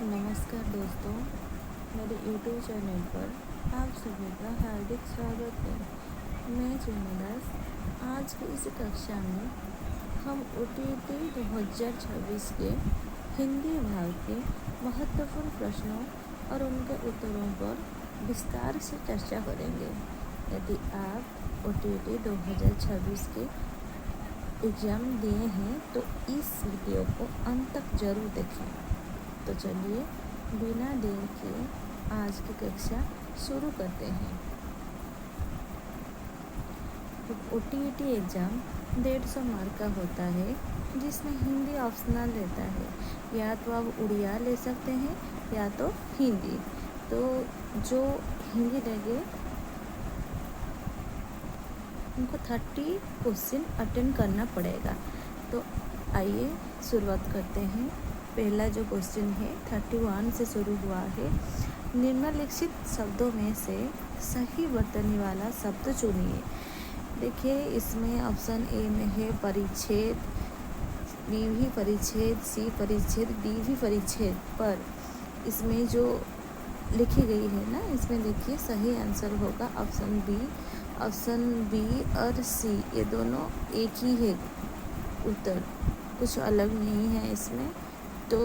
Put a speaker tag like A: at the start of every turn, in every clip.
A: नमस्कार दोस्तों, मेरे YouTube चैनल पर आप सभी का हार्दिक स्वागत है। मैं चिन्मयदास। आज की इस कक्षा में हम OTT 2026 के हिंदी भाग के महत्वपूर्ण प्रश्नों और उनके उत्तरों पर विस्तार से चर्चा करेंगे। यदि आप OTT 2026 के एग्ज़ाम दिए हैं तो इस वीडियो को अंत तक जरूर देखें। तो चलिए बिना देर के आज की कक्षा शुरू करते हैं। OTT एग्ज़ाम 150 मार्क का होता है, जिसमें हिंदी ऑप्शनल रहता है। या तो आप उड़िया ले सकते हैं या तो हिंदी। तो जो हिंदी लगे उनको 30 क्वेश्चन अटेंड करना पड़ेगा। तो आइए शुरुआत करते हैं। पहला जो क्वेश्चन है 31 से शुरू हुआ है। निम्नलिखित शब्दों में से सही वर्तनी वाला शब्द चुनिए। देखिए, इसमें ऑप्शन ए में है परिच्छेद, बी भी परिच्छेद, सी परिच्छेद, डी भी परिच्छेद। पर इसमें जो लिखी गई है ना, इसमें देखिए सही आंसर होगा ऑप्शन बी। ऑप्शन बी और सी ये दोनों एक ही है उत्तर, कुछ अलग नहीं है इसमें। तो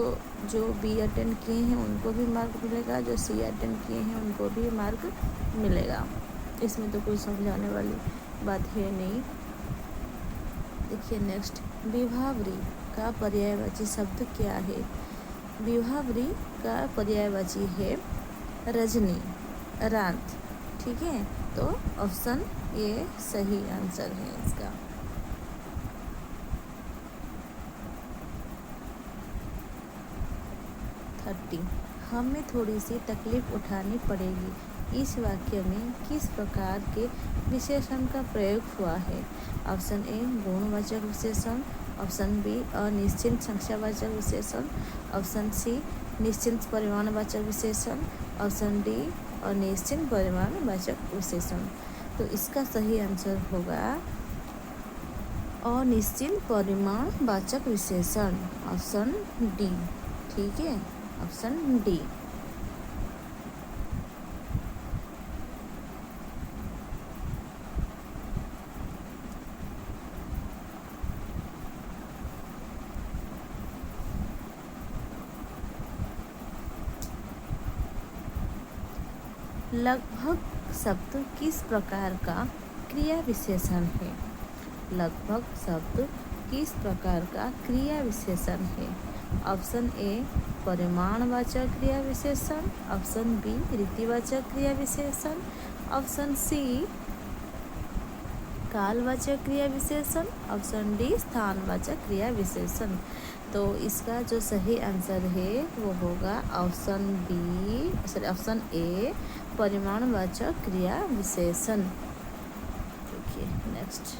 A: जो बी अटेंड किए हैं उनको भी मार्क मिलेगा, जो सी अटेंड किए हैं उनको भी मार्क मिलेगा। इसमें तो कोई समझाने वाली बात है नहीं। देखिए नेक्स्ट, विभावरी का पर्यायवाची शब्द क्या है? विभावरी का पर्यायवाची है रजनी, रात। ठीक है, तो ऑप्शन ए सही आंसर है इसका। हमें थोड़ी सी तकलीफ उठानी पड़ेगी। इस वाक्य में किस प्रकार के विशेषण का प्रयोग हुआ है? ऑप्शन ए गुणवाचक विशेषण, ऑप्शन बी अनिश्चित संख्यावाचक विशेषण, ऑप्शन सी निश्चित परिमाणवाचक विशेषण, ऑप्शन डी अनिश्चित परिमाणवाचक विशेषण। तो इसका सही आंसर होगा अनिश्चित परिमाणवाचक विशेषण, ऑप्शन डी। ठीक है, ऑप्शन डी। लगभग शब्द किस प्रकार का क्रिया विशेषण है? लगभग शब्द किस प्रकार का क्रिया विशेषण है? ऑप्शन ए परिमाणवाचक क्रिया विशेषण, ऑप्शन बी रीतिवाचक क्रिया विशेषण, ऑप्शन सी कालवाचक क्रिया विशेषण, ऑप्शन डी स्थानवाचक क्रिया विशेषण। तो इसका जो सही आंसर है वो होगा option B, sorry option A परिमाणवाचक क्रिया विशेषण। देखिए नेक्स्ट,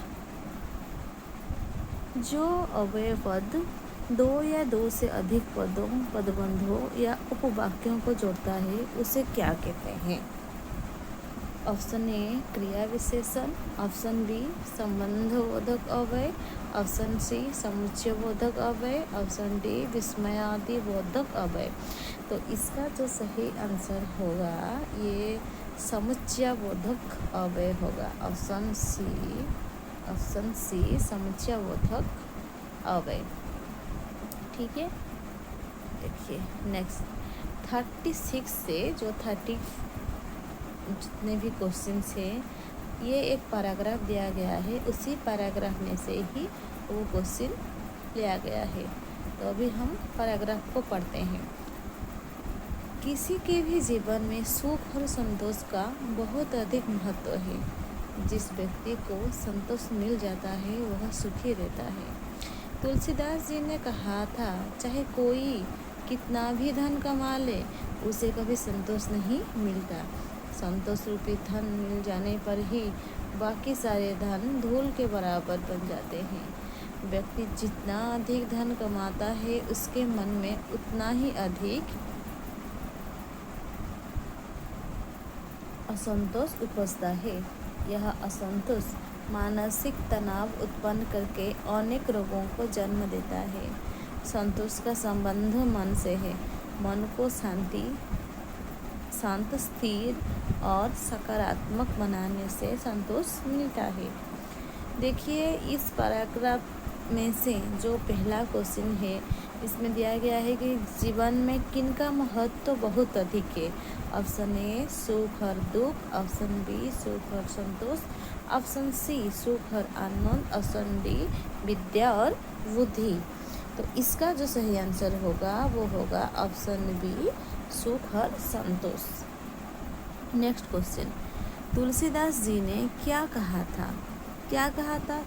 A: जो अव्यय पद दो या दो से अधिक पदों, पदबंधों या उपवाक्यों को जोड़ता है उसे क्या कहते हैं? ऑप्शन ए क्रिया विशेषण, ऑप्शन बी संबंधबोधक अव्यय, ऑप्शन सी समुच्चयबोधक अव्यय, ऑप्शन डी विस्मयादिबोधक अव्यय। तो इसका जो सही आंसर होगा ये समुच्चयबोधक अव्यय होगा, ऑप्शन सी समुच्चयबोधक अव्यय। ठीक है, देखिए नेक्स्ट 36 से जो 30 जितने भी क्वेश्चंस हैं, ये एक पैराग्राफ दिया गया है, उसी पैराग्राफ में से ही वो क्वेश्चन लिया गया है। तो अभी हम पैराग्राफ को पढ़ते हैं। किसी के भी जीवन में सुख और संतोष का बहुत अधिक महत्व है। जिस व्यक्ति को संतोष मिल जाता है वह सुखी रहता है। तुलसीदास जी ने कहा था, चाहे कोई कितना भी धन कमा ले उसे कभी संतोष नहीं मिलता। संतोष रूपी धन मिल जाने पर ही बाकी सारे धन धूल के बराबर बन जाते हैं। व्यक्ति जितना अधिक धन कमाता है उसके मन में उतना ही अधिक असंतोष उपजता है। यह असंतोष मानसिक तनाव उत्पन्न करके अनेक रोगों को जन्म देता है। संतोष का संबंध मन से है। मन को शांत, स्थिर और सकारात्मक बनाने से संतोष मिलता है। देखिए इस पैराग्राफ में से जो पहला क्वेश्चन है, इसमें दिया गया है कि जीवन में किन का महत्व तो बहुत अधिक है। ऑप्शन ए सुख और दुख, ऑप्शन बी सुख और संतोष, ऑप्शन सी सुख और आनंद, ऑप्शन डी विद्या और बुद्धि। तो इसका जो सही आंसर होगा वो होगा ऑप्शन बी सुख और संतोष। नेक्स्ट क्वेश्चन, तुलसीदास जी ने क्या कहा था?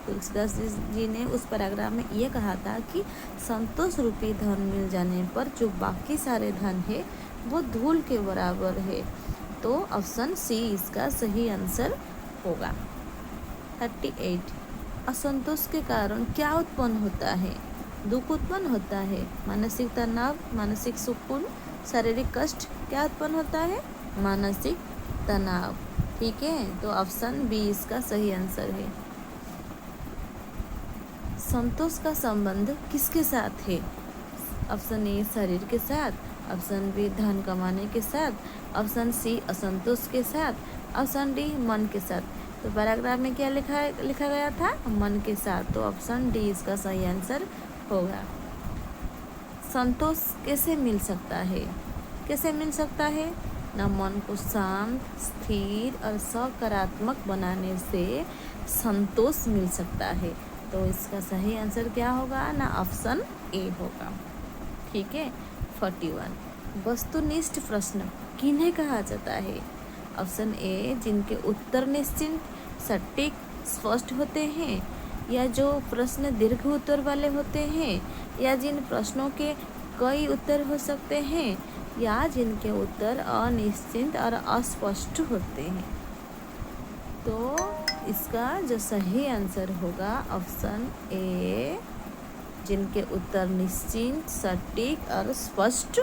A: तुलसीदास जी ने उस पैराग्राफ में ये कहा था कि संतोष रूपी धन मिल जाने पर जो बाकी सारे धन है वो धूल के बराबर है। तो ऑप्शन सी इसका सही आंसर होगा। 38, असंतोष के कारण क्या उत्पन्न होता है? दुख उत्पन्न होता है, मानसिक तनाव, मानसिक सुकून, शारीरिक कष्ट। क्या उत्पन्न होता है? मानसिक तनाव। ठीक है, तो ऑप्शन बी इसका सही आंसर है। संतोष का संबंध किसके साथ है? ऑप्शन ए शरीर के साथ, ऑप्शन बी धन कमाने के साथ, ऑप्शन सी असंतोष के साथ, ऑप्शन डी मन के साथ। तो पैराग्राफ में क्या लिखा गया था? मन के साथ। तो ऑप्शन डी इसका सही आंसर होगा। संतोष कैसे मिल सकता है? ना मन को शांत, स्थिर और सकारात्मक बनाने से संतोष मिल सकता है। तो इसका सही आंसर क्या होगा? ना ऑप्शन ए होगा। ठीक है। 41, वस्तुनिष्ठ प्रश्न किन्हें कहा जाता है? ऑप्शन ए जिनके उत्तर निश्चित, सटीक, स्पष्ट होते हैं, या जो प्रश्न दीर्घ उत्तर वाले होते हैं, या जिन प्रश्नों के कई उत्तर हो सकते हैं, या जिनके उत्तर अनिश्चित और अस्पष्ट होते हैं। तो इसका जो सही आंसर होगा ऑप्शन ए जिनके उत्तर निश्चित, सटीक और स्पष्ट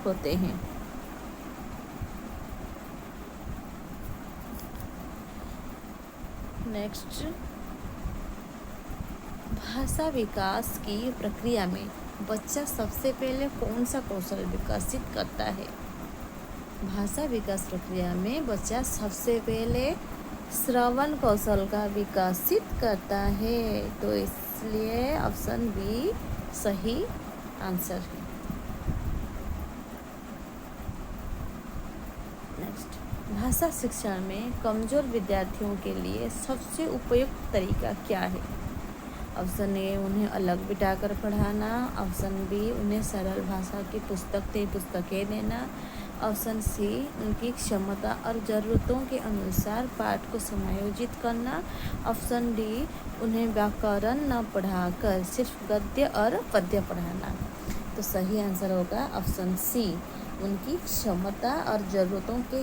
A: होते हैं। नेक्स्ट, भाषा विकास की प्रक्रिया में बच्चा सबसे पहले कौन सा कौशल विकसित करता है? भाषा विकास प्रक्रिया में बच्चा सबसे पहले श्रवण कौशल का विकसित करता है। तो इसलिए ऑप्शन बी सही आंसर है। नेक्स्ट, भाषा शिक्षण में कमजोर विद्यार्थियों के लिए सबसे उपयुक्त तरीका क्या है? ऑप्शन ए उन्हें अलग बिठाकर पढ़ाना, ऑप्शन बी उन्हें सरल भाषा की पुस्तकें देना, ऑप्शन सी उनकी क्षमता और ज़रूरतों के अनुसार पाठ को समायोजित करना, ऑप्शन डी उन्हें व्याकरण न पढ़ाकर सिर्फ गद्य और पद्य पढ़ाना। तो सही आंसर होगा ऑप्शन सी, उनकी क्षमता और ज़रूरतों के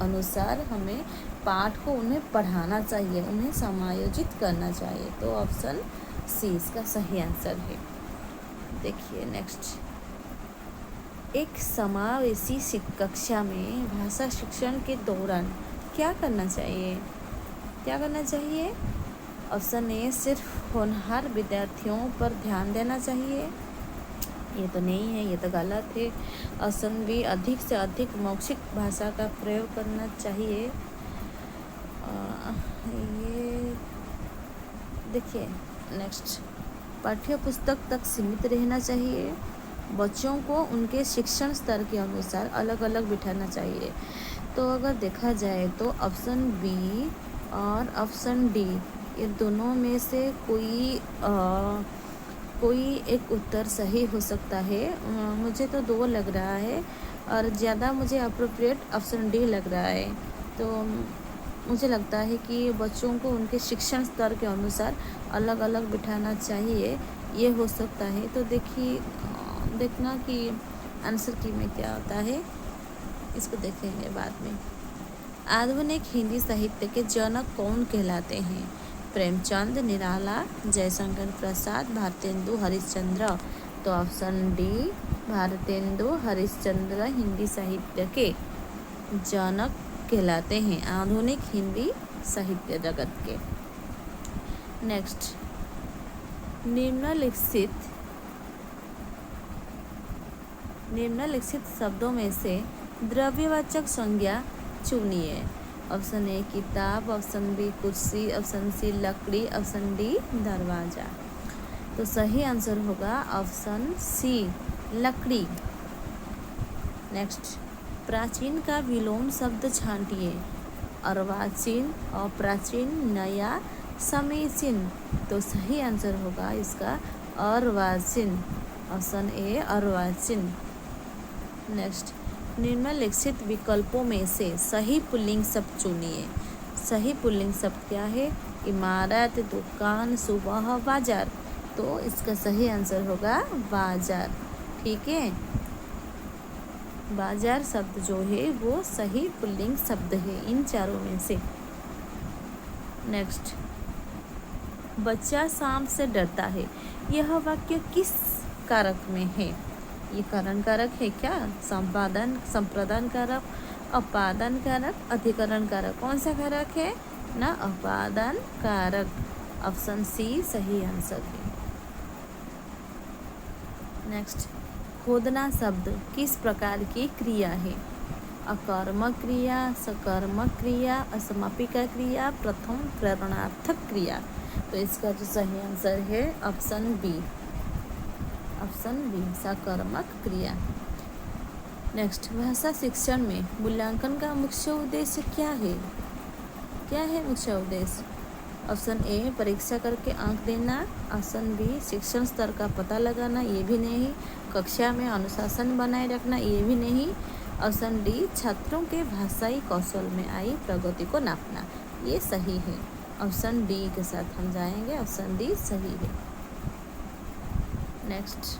A: अनुसार हमें पाठ को उन्हें पढ़ाना चाहिए, उन्हें समायोजित करना चाहिए। तो ऑप्शन सी इसका सही आंसर है। देखिए नेक्स्ट, एक समावेशी कक्षा में भाषा शिक्षण के दौरान क्या करना चाहिए? ऑप्शन ए सिर्फ होनहार विद्यार्थियों पर ध्यान देना चाहिए। ये तो नहीं है, ये तो गलत है। ऑप्शन बी अधिक से अधिक मौखिक भाषा का प्रयोग करना चाहिए। ये देखिए नेक्स्ट, पाठ्य पुस्तक तक सीमित रहना चाहिए। बच्चों को उनके शिक्षण स्तर के अनुसार अलग अलग बिठाना चाहिए। तो अगर देखा जाए तो ऑप्शन बी और ऑप्शन डी ये दोनों में से कोई एक उत्तर सही हो सकता है। मुझे तो दो लग रहा है और ज़्यादा मुझे अप्रोप्रिएट ऑप्शन डी लग रहा है। तो मुझे लगता है कि बच्चों को उनके शिक्षण स्तर के अनुसार अलग अलग बिठाना चाहिए, ये हो सकता है। तो देखना कि आंसर की में क्या होता है, इसको देखेंगे बाद में। आधुनिक हिंदी साहित्य के जनक कौन कहलाते हैं? प्रेमचंद, निराला, जयशंकर प्रसाद, भारतेंदु हरिश्चंद्र। तो ऑप्शन डी भारतेंदु हरिश्चंद्र हिंदी साहित्य के जनक कहलाते हैं, आधुनिक हिंदी साहित्य जगत के। नेक्स्ट, निम्नलिखित निम्नलिखित शब्दों में से द्रव्यवाचक संज्ञा चुनिए। ऑप्शन ए किताब, ऑप्शन बी कुर्सी, ऑप्शन सी लकड़ी, ऑप्शन डी दरवाजा। तो सही आंसर होगा ऑप्शन सी लकड़ी। नेक्स्ट, प्राचीन का विलोम शब्द छांटिए। अर्वाचीन, अप्राचीन, नया, समीचीन। तो सही आंसर होगा इसका अर्वाचीन, ऑप्शन ए अर्वाचीन। नेक्स्ट, निम्नलिखित विकल्पों में से सही पुल्लिंग शब्द चुनिए। सही पुल्लिंग शब्द क्या है? इमारत, दुकान, सुबह, बाजार। तो इसका सही आंसर होगा बाजार। ठीक है, बाजार शब्द जो है वो सही पुल्लिंग शब्द है इन चारों में से। नेक्स्ट, बच्चा सांप से डरता है। यह वाक्य किस कारक में है? ये कारण कारक है क्या? संपादन कारक, अपादान कारक, अधिकरण कारक। कौन सा कारक है ना? अपादान कारक। ऑप्शन सी सही आंसर है। नेक्स्ट, खोदना शब्द किस प्रकार की क्रिया है? अकर्मक क्रिया, सकर्मक क्रिया, असमापिका क्रिया, प्रथम प्रेरणार्थक क्रिया। तो इसका जो सही आंसर है ऑप्शन बी, सकर्मक क्रिया। नेक्स्ट, भाषा शिक्षण में मूल्यांकन का मुख्य उद्देश्य क्या है? क्या है मुख्य उद्देश्य? ऑप्शन ए परीक्षा करके अंक देना, ऑप्शन बी शिक्षण स्तर का पता लगाना, ये भी नहीं। कक्षा में अनुशासन बनाए रखना, ये भी नहीं। ऑप्शन डी छात्रों के भाषाई कौशल में आई प्रगति को नापना, ये सही है। ऑप्शन डी के साथ हम जाएंगे, ऑप्शन डी सही है। नेक्स्ट,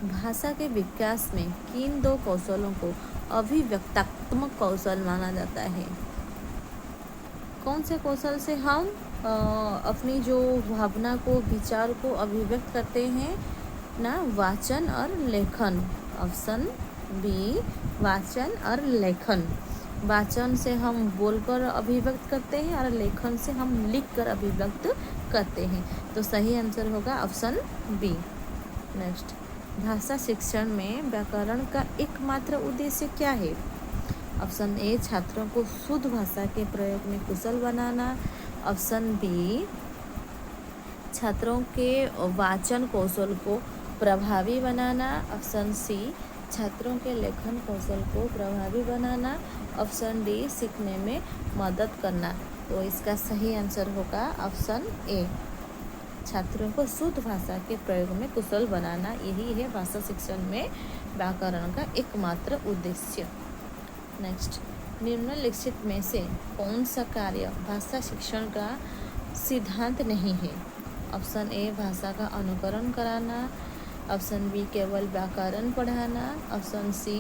A: भाषा के विकास में किन दो कौशलों को अभिव्यक्तात्मक कौशल माना जाता है? कौन से कौशल से हम अपनी जो भावना को, विचार को अभिव्यक्त करते हैं ना? वाचन और लेखन। ऑप्शन बी वाचन और लेखन। वाचन से हम बोलकर अभिव्यक्त करते हैं और लेखन से हम लिखकर अभिव्यक्त करते हैं। तो सही आंसर होगा ऑप्शन बी। नेक्स्ट, भाषा शिक्षण में व्याकरण का एकमात्र उद्देश्य क्या है? ऑप्शन ए छात्रों को शुद्ध भाषा के प्रयोग में कुशल बनाना, ऑप्शन बी छात्रों के वाचन कौशल को प्रभावी बनाना, ऑप्शन सी छात्रों के लेखन कौशल को प्रभावी बनाना, ऑप्शन डी सीखने में मदद करना। तो इसका सही आंसर होगा ऑप्शन ए, छात्रों को शुद्ध भाषा के प्रयोग में कुशल बनाना। यही है भाषा शिक्षण में व्याकरण का एकमात्र उद्देश्य। नेक्स्ट, निम्नलिखित में से कौन सा कार्य भाषा शिक्षण का सिद्धांत नहीं है? ऑप्शन ए भाषा का अनुकरण कराना, ऑप्शन बी केवल व्याकरण पढ़ाना, ऑप्शन सी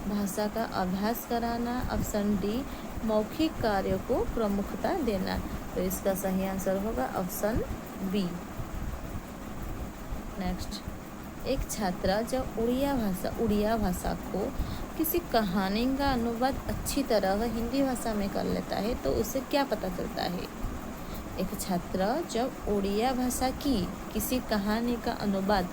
A: भाषा का अभ्यास कराना, ऑप्शन डी मौखिक कार्यों को प्रमुखता देना। तो इसका सही आंसर होगा ऑप्शन बी। नेक्स्ट, एक छात्र जब उड़िया भाषा को किसी कहानी का अनुवाद अच्छी तरह हिंदी भाषा में कर लेता है तो उसे क्या पता चलता है? एक छात्र जब उड़िया भाषा की किसी कहानी का अनुवाद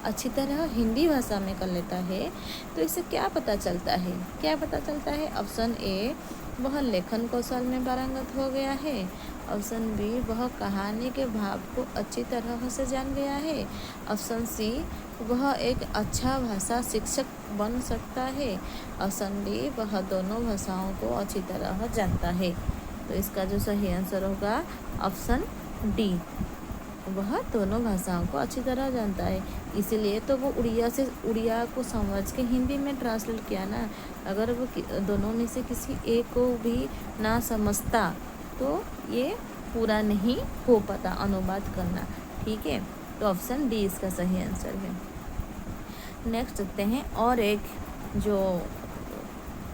A: अच्छी तरह हिंदी भाषा में कर लेता है तो इसे क्या पता चलता है? क्या पता चलता है? ऑप्शन ए वह लेखन कौशल में पारंगत हो गया है, ऑप्शन बी वह कहानी के भाव को अच्छी तरह से जान गया है, ऑप्शन सी वह एक अच्छा भाषा शिक्षक बन सकता है, ऑप्शन डी वह दोनों भाषाओं को अच्छी तरह जानता है। तो इसका जो सही आंसर होगा ऑप्शन डी, वह दोनों भाषाओं को अच्छी तरह जानता है। इसीलिए तो वो उड़िया को समझ के हिंदी में ट्रांसलेट किया ना। अगर वो दोनों में से किसी एक को भी ना समझता तो ये पूरा नहीं हो पाता अनुवाद करना। ठीक है, तो ऑप्शन डी इसका सही आंसर है। नेक्स्ट देखते हैं और एक जो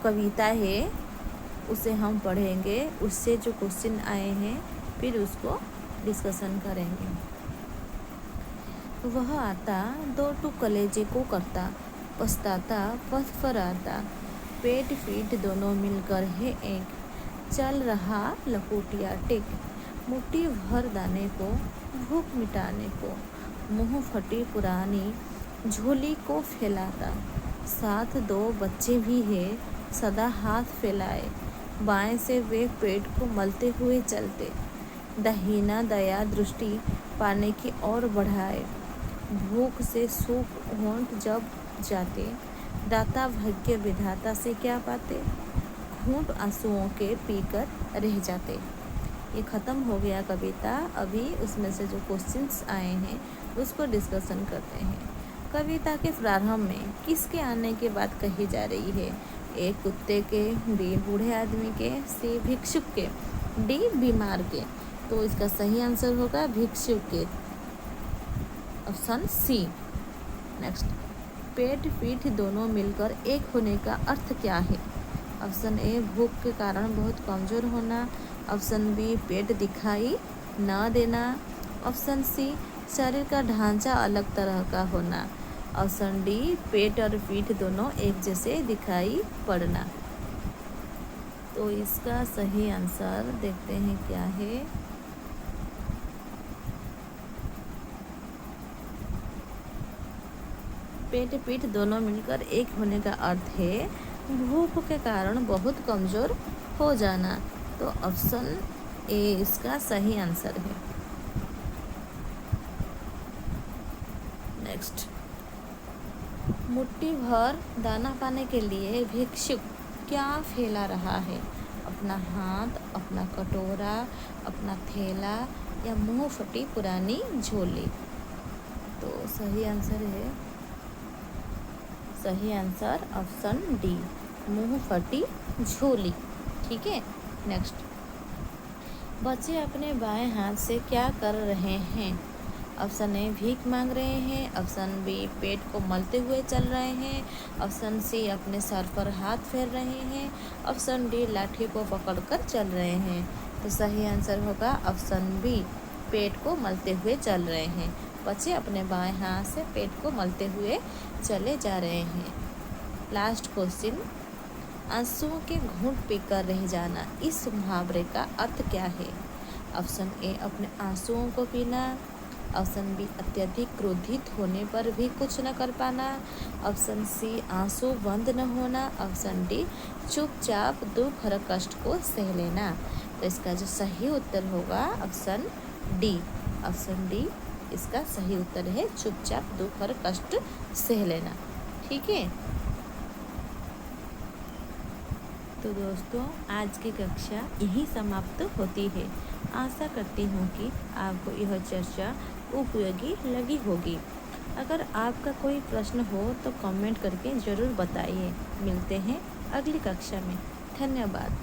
A: कविता है उसे हम पढ़ेंगे, उससे जो क्वेश्चन आए हैं फिर उसको डिस्कशन करेंगे। वह आता दो टू कलेजे को करता, पछताता फसफराता, पेट फीट दोनों मिलकर है एक, चल रहा लकोटिया टेक, मुट्ठी भर दाने को भूख मिटाने को, मुँह फटी पुरानी झोली को फैलाता, साथ 2 बच्चे भी है सदा हाथ फैलाए, बाएं से वे पेट को मलते हुए चलते, दाहिना दया दृष्टि पाने की ओर बढ़ाए, भूख से सूख होंठ जब जाते, दाता भाग्य विधाता से क्या पाते, घूंट आंसुओं के पीकर रह जाते। ये ख़त्म हो गया कविता। अभी उसमें से जो क्वेश्चंस आए हैं उसको डिस्कशन करते हैं। कविता के प्रारंभ में किसके आने की बात कही जा रही है? ए कुत्ते के, बी बूढ़े आदमी के, सी भिक्षुक के, डी बीमार के। तो इसका सही आंसर होगा भिक्षुक के, ऑप्शन सी। नेक्स्ट, पेट पीठ दोनों मिलकर एक होने का अर्थ क्या है? ऑप्शन ए भूख के कारण बहुत कमज़ोर होना, ऑप्शन बी पेट दिखाई न देना, ऑप्शन सी शरीर का ढांचा अलग तरह का होना, ऑप्शन डी पेट और पीठ दोनों एक जैसे दिखाई पड़ना। तो इसका सही आंसर देखते हैं क्या है। पेट पीठ दोनों मिलकर एक होने का अर्थ है भूख के कारण बहुत कमज़ोर हो जाना। तो ऑप्शन ए इसका सही आंसर है। नेक्स्ट, मुट्ठी भर दाना पाने के लिए भिक्षुक क्या फैला रहा है? अपना हाथ, अपना कटोरा, अपना थैला या मुंह फटी पुरानी झोली। तो सही आंसर है, सही आंसर ऑप्शन डी, मुंह फटी झोली। ठीक है। नेक्स्ट, बच्चे अपने बाएं हाथ से क्या कर रहे हैं? ऑप्शन ए भीख मांग रहे हैं, ऑप्शन बी पेट को मलते हुए चल रहे हैं, ऑप्शन सी अपने सर पर हाथ फेर रहे हैं, ऑप्शन डी लाठी को पकड़कर चल रहे हैं। तो सही आंसर होगा ऑप्शन बी, पेट को मलते हुए चल रहे हैं। बच्चे अपने बाएं हाथ से पेट को मलते हुए चले जा रहे हैं। लास्ट क्वेश्चन, आंसुओं के घूंट पीकर रह जाना, इस मुहावरे का अर्थ क्या है? ऑप्शन ए अपने आंसुओं को पीना, ऑप्शन बी अत्यधिक क्रोधित होने पर भी कुछ न कर पाना, ऑप्शन सी आंसू बंद न होना, ऑप्शन डी चुपचाप दुख और कष्ट को सह लेना। तो इसका जो सही उत्तर होगा ऑप्शन डी, ऑप्शन डी इसका सही उत्तर है, चुपचाप दुख और कष्ट सह लेना। ठीक है। तो दोस्तों, आज की कक्षा यही समाप्त होती है। आशा करती हूँ कि आपको यह चर्चा उपयोगी लगी होगी। अगर आपका कोई प्रश्न हो तो कमेंट करके ज़रूर बताइए। मिलते हैं अगली कक्षा में। धन्यवाद।